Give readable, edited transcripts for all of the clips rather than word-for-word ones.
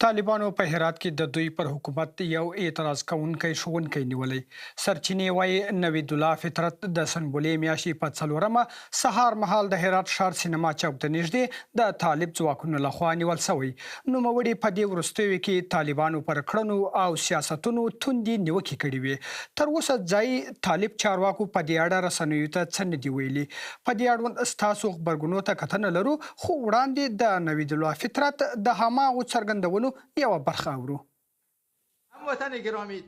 طالبانو په هرات کې د دوی پر حکومت یو اعتراض کوونکی ښوونکی نیولی. سرچینې وایي نوید الله فطرت د سنبلې میاشتې په 4مه سهار مهال د هرات ښار سینما چوک ته نږدې د طالب ځواکونو لخوا نیول شوی. نوموړي په دې وروستیو کې طالبانو پر کړنو او سیاستونو توندې نیوکې کړې وې. تر اوسه ځایي طالب چارواکو په دې اړه رسنیو ته څه نه دي ویلي. په دې اړوند ستاسو غبرګونونو ته کتنه لرو، خو وړاندې د نوید الله فطرت د هماغو څرګندونو یا برخه اورو. هموطن گرامی،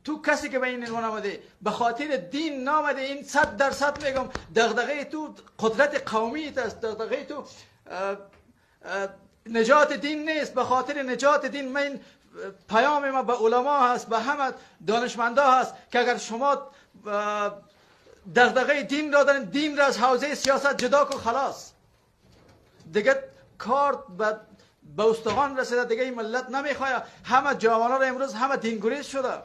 تو کسی که به این عنوان آمده به خاطر دین نامده، این 100% میگم دغدغه تو قدرت قومی است، دغدغه تو نجات دین نیست. به خاطر نجات دین من پیام ما به علما هست، به همه دانشمندا هست که اگر شما دغدغه دین را دارین، دین را از حوزه سیاست جدا کن، خلاص دیگه کار به استخوان رسیده، دیگه این ملت نمیخواد. همه جوانان را امروز همه دینگریز شده.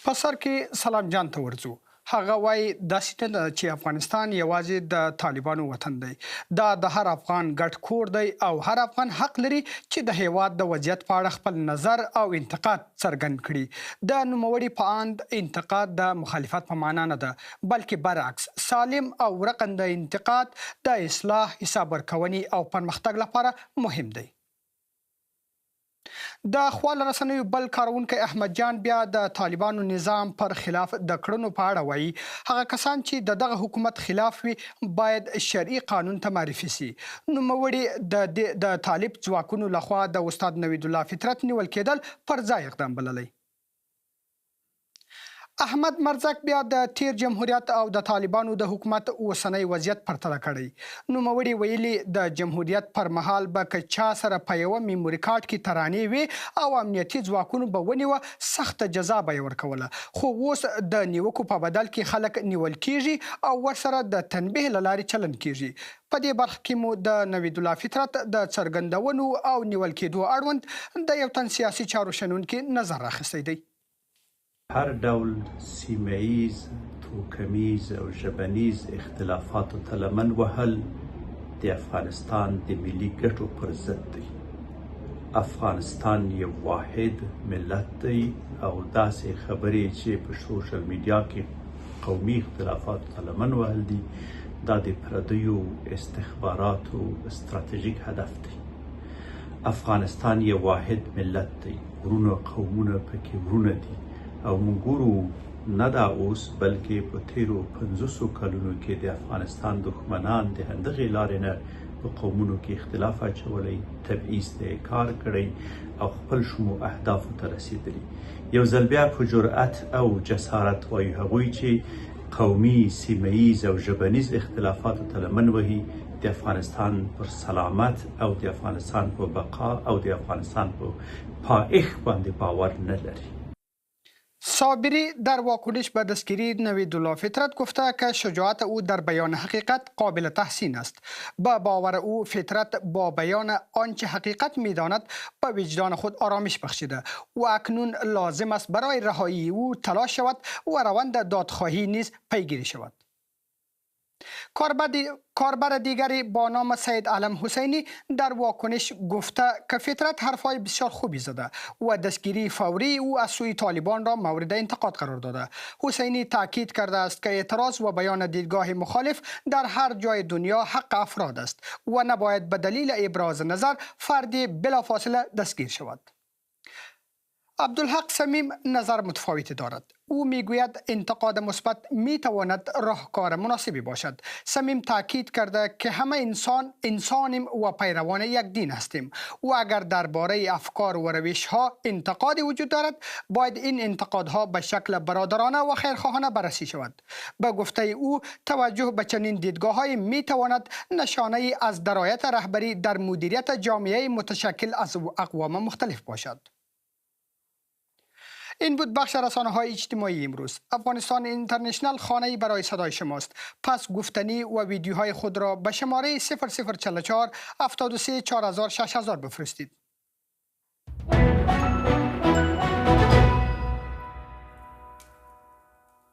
په سر کې سلام جان ته ورځو. هغه وایي داسې نه ده چې افغانستان یوازې د طالبانو وطن دی. دا د هر افغان ګډ کور دی او هر افغان حق لري چې د هیواد د وضعیت په اړه خپل نظر او انتقاد څرګند کړي. د نوموړي په اند انتقاد د مخالفت په معنا نه ده، بلکې برعکس سالم او رقنده انتقاد د اصلاح، حساب ورکونې او پرمختګ لپاره مهم دی. د خواله رسنیو بل کارونکی احمد جان بیا د طالبانو نظام پر خلاف د کړنو په اړه وایي هغه کسان چې دغه حکومت خلاف وي باید شرعي قانون ته معرفي سي. نوموړي د طالب ځواکونو لخوا د استاد نوید الله فطرت نیول کېدل پر ځای اقدام بللی. احمد مرزک بیا د تیر جمهوریت او د طالبانو د حکومت اوسنی وضعیت پرتله کړی. نوموړي ویلي د جمهوریت پر مهال به که چا سره په یوه میموري کارت کې ترانې وي او امنیتي ځواکونو به ونیوه، سخته جزا به یې ورکوله. خو اوس د نیوکو په بدل کې خلک نیول کیږي او ورسره د تنبیه له لارې چلند کیږي. په دې برخه کې مو د نوید الله فطرت د څرګندونو او نیول کېدو اړوند د یو تن سیاسي چارو شنونکي نظر راخیستی دی. هر ډول سیمه‌ایز، توکمیز او ژبنیز اختلافاتو ته لمن وهل د افغانستان د ملي ګټو پر ضد دی. افغانستان یو واحد ملت دی او داسې خبرې چې په سوشل میډیا کې قومي اختلافاتو ته لمن وهل دي، دا د پردیو استخباراتو ستراتیژیک هدف دی. افغانستان یو واحد ملت دی، ورونه قومونه پکې ورونه دي او موږ ګورو نه دا اوس بلکې په تیرو 50 کلونو کې د افغانستان دښمنان د همدغې لارې نه په قومونو کې اختلاف اچولی، تبعیض ته یې کار کړی او خپل شومو اهدافو ته رسېدلي. یو ځل بیا په جرأت او جسارت وایي هغوی چې قومي، سیمه‌ایز او ژبنیز اختلافاتو ته لمن وهي د افغانستان پر سلامت او د افغانستان په بقا او د افغانستان په پایښت باندې باور نه لري. صابری در واکنش به دستگیری نوید الله فطرت گفته که شجاعت او در بیان حقیقت قابل تحسین است. به باور او فطرت با بیان آنچه حقیقت می‌داند به وجدان خود آرامش بخشیده و اکنون لازم است برای رهایی او تلاش شود و روند دادخواهی نیز پیگیری شود. کاربر دیگری با نام سید علم حسینی در واکنش گفته که فطرت حرفای بسیار خوبی زده و دستگیری فوری او از سوی طالبان را مورد انتقاد قرار داده. حسینی تاکید کرده است که اعتراض و بیان دیدگاه مخالف در هر جای دنیا حق افراد است و نباید به دلیل ابراز نظر فردی بلافاصله دستگیر شود. عبدالحق صمیم نظر متفاوتی دارد. او میگوید انتقاد مثبت میتواند راهکار مناسبی باشد. صمیم تاکید کرده که همه انسانیم و پیروان یک دین هستیم و اگر درباره افکار و روش ها انتقادی وجود دارد باید این انتقادها به شکل برادرانه و خیرخواهانه بررسی شود. به گفته او توجه به چنین دیدگاه های میتواند نشانه از درایت رهبری در مدیریت جامعه متشکل از اقوام مختلف باشد. این بود بخش رسانه‌های اجتماعی امروز. افغانستان اینترنشنال خانه‌ای برای صدای شماست. پس گفتنی و ویدیوهای خود را به شماره 0044 73 4000 6000 بفرستید.